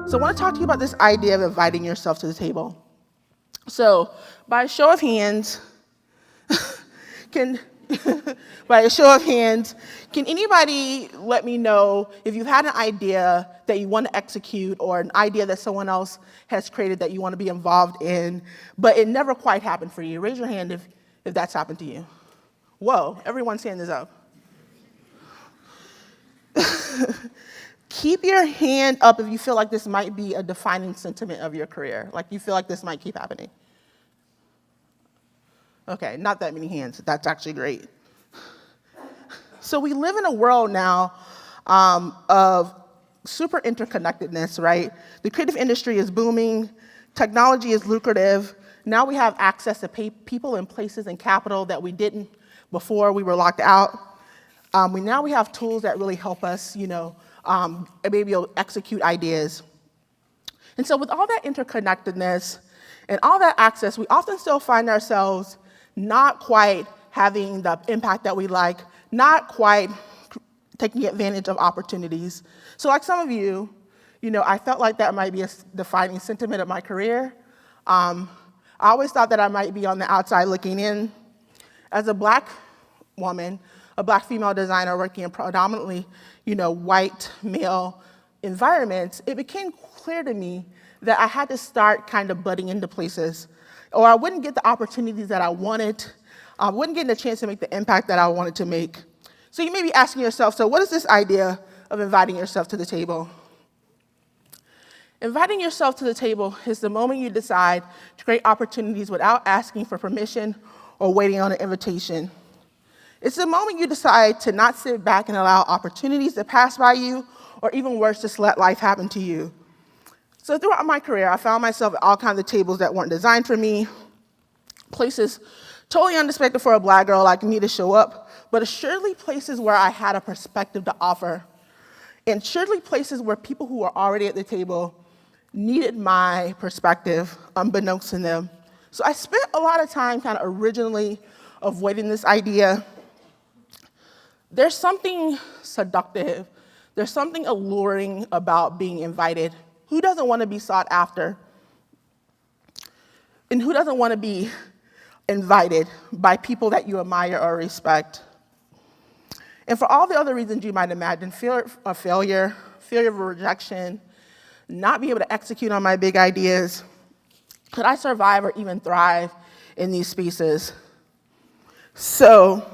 So I want to talk to you about this idea of inviting yourself to the table. So by a show of hands, can anybody let me know if you've had an idea that you want to execute or an idea that someone else has created that you want to be involved in, but it never quite happened for you? Raise your hand if that's happened to you. Whoa, everyone's hand is up. Keep your hand up if you feel like this might be a defining sentiment of your career, like you feel like this might keep happening. Okay, not that many hands. That's actually great. So we live in a world now of super interconnectedness, right? The creative industry is booming. Technology is lucrative. Now we have access to people and places and capital that we didn't before we were locked out. Now we have tools that really help us, maybe execute ideas. And so with all that interconnectedness and all that access, we often still find ourselves not quite having the impact that we like, not quite taking advantage of opportunities. So like some of you, I felt like that might be a defining sentiment of my career. I always thought that I might be on the outside looking in. As a Black woman, a Black female designer working in predominantly, white male environments, it became clear to me that I had to start kind of butting into places, or I wouldn't get the opportunities that I wanted. I wouldn't get the chance to make the impact that I wanted to make. So you may be asking yourself, so what is this idea of inviting yourself to the table? Inviting yourself to the table is the moment you decide to create opportunities without asking for permission or waiting on an invitation. It's the moment you decide to not sit back and allow opportunities to pass by you, or even worse, just let life happen to you. So throughout my career, I found myself at all kinds of tables that weren't designed for me, places totally unexpected for a Black girl like me to show up, but assuredly places where I had a perspective to offer, and surely places where people who were already at the table needed my perspective, unbeknownst to them. So I spent a lot of time kind of originally avoiding this idea. There's something seductive, there's something alluring about being invited. Who doesn't want to be sought after? And who doesn't want to be invited by people that you admire or respect? And for all the other reasons you might imagine, fear of failure, fear of rejection, not being able to execute on my big ideas, could I survive or even thrive in these spaces? So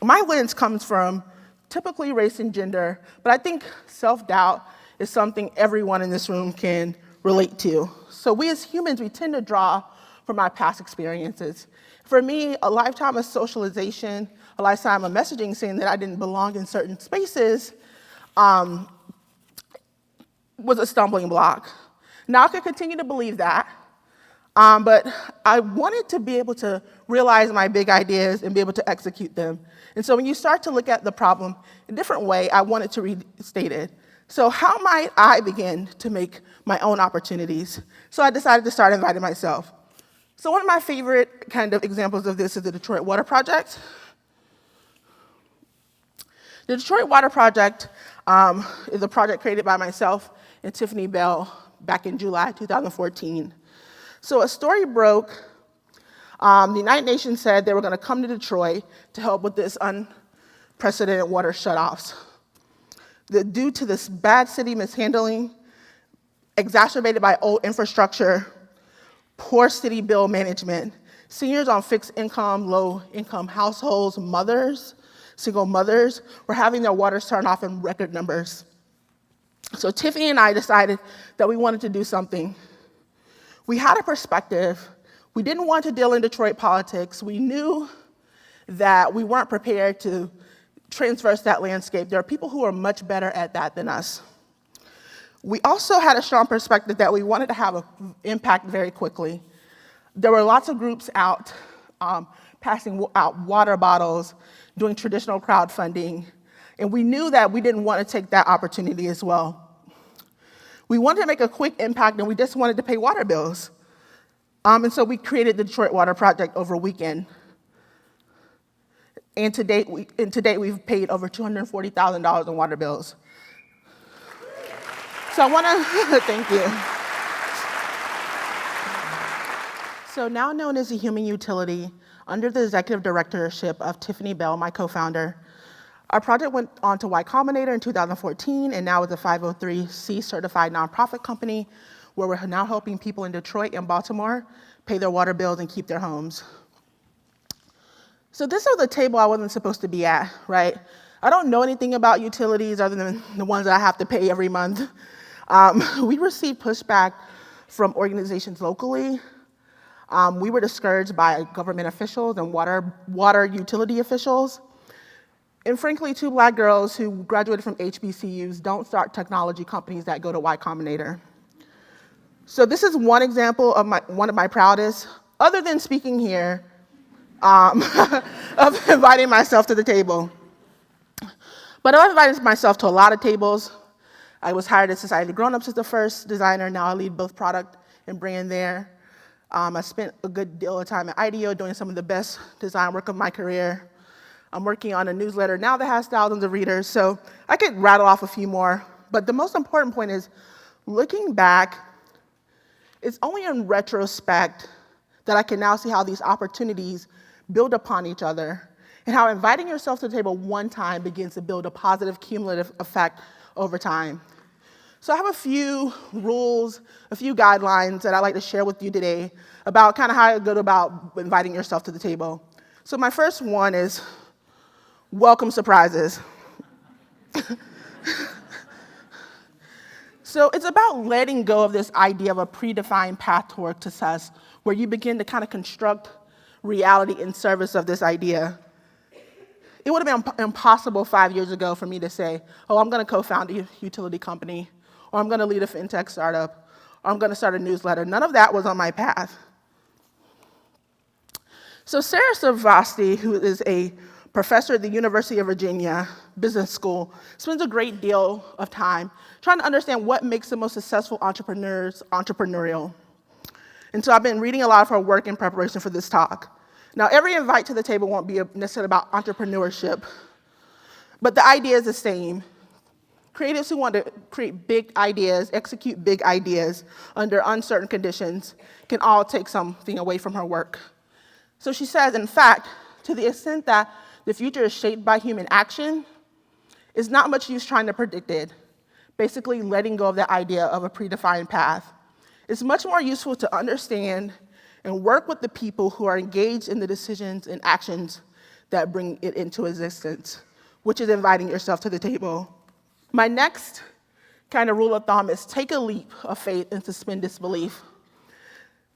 my lens comes from typically race and gender, but I think self-doubt is something everyone in this room can relate to. So we as humans, we tend to draw from our past experiences. For me, a lifetime of socialization, a lifetime of messaging saying that I didn't belong in certain spaces was a stumbling block. Now I could continue to believe that, but I wanted to be able to realize my big ideas and be able to execute them. And so when you start to look at the problem a different way, I wanted to restate it. So how might I begin to make my own opportunities? So I decided to start inviting myself. So one of my favorite kind of examples of this is the Detroit Water Project. The Detroit Water Project is a project created by myself and Tiffany Bell back in July 2014. So a story broke. The United Nations said they were going to come to Detroit to help with this unprecedented water shutoffs. Due to this bad city mishandling, exacerbated by old infrastructure, poor city bill management, seniors on fixed income, low income households, mothers, single mothers, were having their water turned off in record numbers. So Tiffany and I decided that we wanted to do something. We had a perspective. We didn't want to deal in Detroit politics. We knew that we weren't prepared to traverse that landscape. There are people who are much better at that than us. We also had a strong perspective that we wanted to have an impact very quickly. There were lots of groups out passing out water bottles, doing traditional crowdfunding, and we knew that we didn't want to take that opportunity as well. We wanted to make a quick impact, and we just wanted to pay water bills. And so we created the Detroit Water Project over a weekend. And to date, we've paid over $240,000 in water bills. So I want to, thank you. So now known as the Human Utility, under the executive directorship of Tiffany Bell, my co-founder, our project went on to Y Combinator in 2014, and now is a 503c certified nonprofit company where we're now helping people in Detroit and Baltimore pay their water bills and keep their homes. So this was the table I wasn't supposed to be at, right? I don't know anything about utilities other than the ones that I have to pay every month. We received pushback from organizations locally. We were discouraged by government officials and water utility officials. And frankly, 2 Black girls who graduated from HBCUs don't start technology companies that go to Y Combinator. So this is one example of one of my proudest, other than speaking here, of inviting myself to the table. But I've invited myself to a lot of tables. I was hired at Society of Grownups as the first designer. Now I lead both product and brand there. I spent a good deal of time at IDEO doing some of the best design work of my career. I'm working on a newsletter now that has thousands of readers, so I could rattle off a few more. But the most important point is, looking back, it's only in retrospect that I can now see how these opportunities build upon each other, and how inviting yourself to the table one time begins to build a positive cumulative effect over time. So I have a few rules, a few guidelines that I'd like to share with you today about kind of how I go about inviting yourself to the table. So my first one is welcome surprises. So it's about letting go of this idea of a predefined path toward success, where you begin to kind of construct reality in service of this idea. It would have been impossible 5 years ago for me to say, oh, I'm going to co-found a utility company, or I'm going to lead a fintech startup, or I'm going to start a newsletter. None of that was on my path. So Sarah Savasti, who is a professor at the University of Virginia Business School, spends a great deal of time trying to understand what makes the most successful entrepreneurs entrepreneurial. And so I've been reading a lot of her work in preparation for this talk. Now, every invite to the table won't be necessarily about entrepreneurship, but the idea is the same. Creatives who want to create big ideas, execute big ideas under uncertain conditions can all take something away from her work. So she says, in fact, to the extent that the future is shaped by human action, it's not much use trying to predict it, basically letting go of the idea of a predefined path. It's much more useful to understand and work with the people who are engaged in the decisions and actions that bring it into existence, which is inviting yourself to the table. My next kind of rule of thumb is take a leap of faith and suspend disbelief.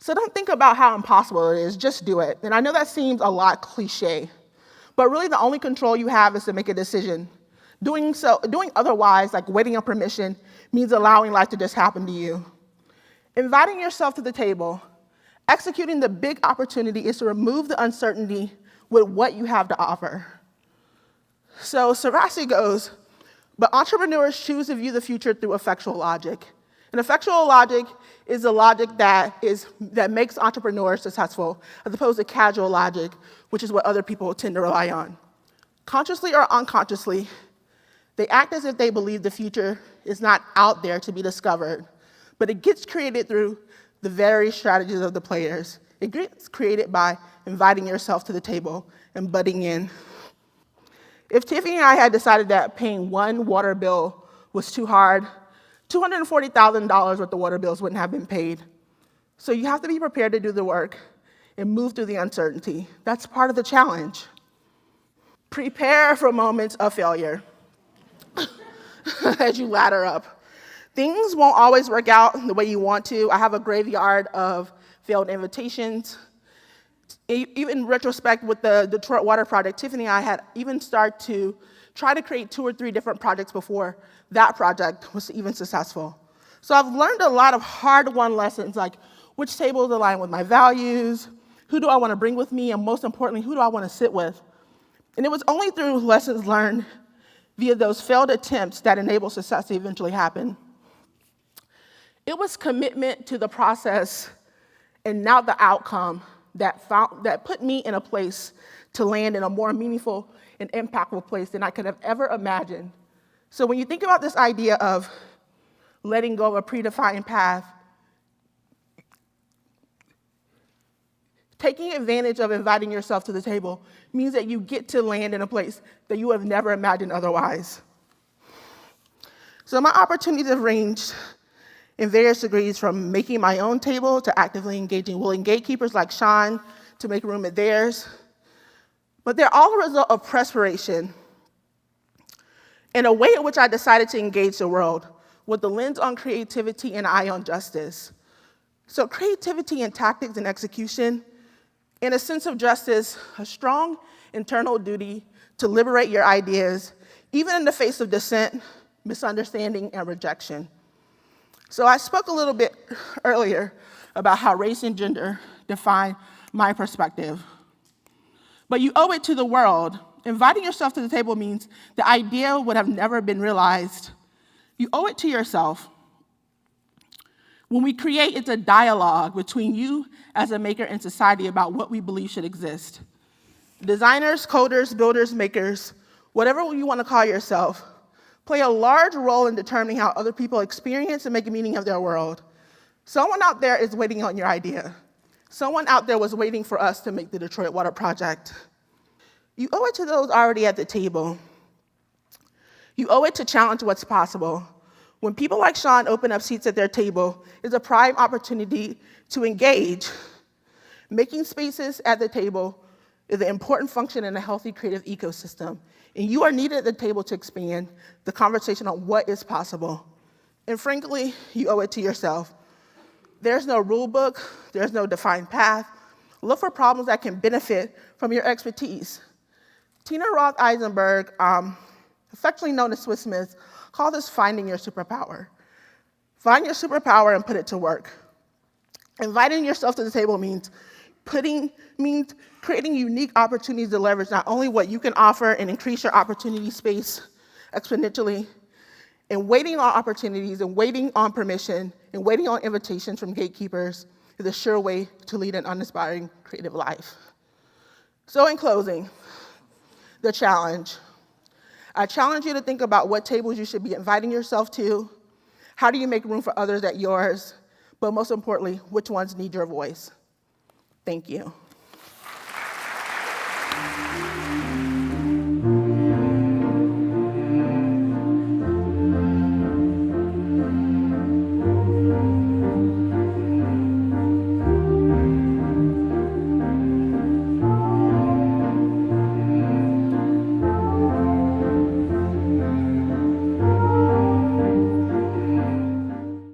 So don't think about how impossible it is, just do it. And I know that seems a lot cliche, but really the only control you have is to make a decision. Doing otherwise, like waiting on permission, means allowing life to just happen to you. Inviting yourself to the table, executing the big opportunity is to remove the uncertainty with what you have to offer. So Sarasi goes, but entrepreneurs choose to view the future through effectual logic. And effectual logic is the logic that makes entrepreneurs successful, as opposed to casual logic, which is what other people tend to rely on. Consciously or unconsciously, they act as if they believe the future is not out there to be discovered, but it gets created through the very strategies of the players. It gets created by inviting yourself to the table and butting in. If Tiffany and I had decided that paying one water bill was too hard, $240,000 worth of water bills wouldn't have been paid. So you have to be prepared to do the work and move through the uncertainty. That's part of the challenge. Prepare for moments of failure as you ladder up. Things won't always work out the way you want to. I have a graveyard of failed invitations. Even in retrospect with the Detroit Water Project, Tiffany and I had even started to try to create 2 or 3 different projects before that project was even successful. So I've learned a lot of hard-won lessons, like which tables align with my values, who do I want to bring with me, and most importantly, who do I want to sit with? And it was only through lessons learned via those failed attempts that enabled success to eventually happen. It was commitment to the process and not the outcome that put me in a place to land in a more meaningful and impactful place than I could have ever imagined. So when you think about this idea of letting go of a predefined path, taking advantage of inviting yourself to the table means that you get to land in a place that you have never imagined otherwise. So my opportunities have ranged in various degrees, from making my own table to actively engaging willing gatekeepers like Sean to make room at theirs. But they're all a result of perspiration and a way in which I decided to engage the world with the lens on creativity and eye on justice. So creativity in tactics and execution, and a sense of justice, a strong internal duty to liberate your ideas, even in the face of dissent, misunderstanding, and rejection. So I spoke a little bit earlier about how race and gender define my perspective. But you owe it to the world. Inviting yourself to the table means the idea would have never been realized. You owe it to yourself. When we create, it's a dialogue between you as a maker and society about what we believe should exist. Designers, coders, builders, makers, whatever you want to call yourself, play a large role in determining how other people experience and make a meaning of their world. Someone out there is waiting on your idea. Someone out there was waiting for us to make the Detroit Water Project. You owe it to those already at the table. You owe it to challenge what's possible. When people like Sean open up seats at their table, it's a prime opportunity to engage. Making spaces at the table is an important function in a healthy creative ecosystem, and you are needed at the table to expand the conversation on what is possible. And frankly, you owe it to yourself. There's no rule book, there's no defined path. Look for problems that can benefit from your expertise. Tina Roth Eisenberg, affectionately known as Swiss Miss, called this finding your superpower. Find your superpower and put it to work. Inviting yourself to the table means creating unique opportunities to leverage not only what you can offer and increase your opportunity space exponentially, and waiting on opportunities and waiting on permission and waiting on invitations from gatekeepers is a sure way to lead an uninspiring creative life. So in closing, the challenge. I challenge you to think about what tables you should be inviting yourself to, how do you make room for others at yours, but most importantly, which ones need your voice. Thank you.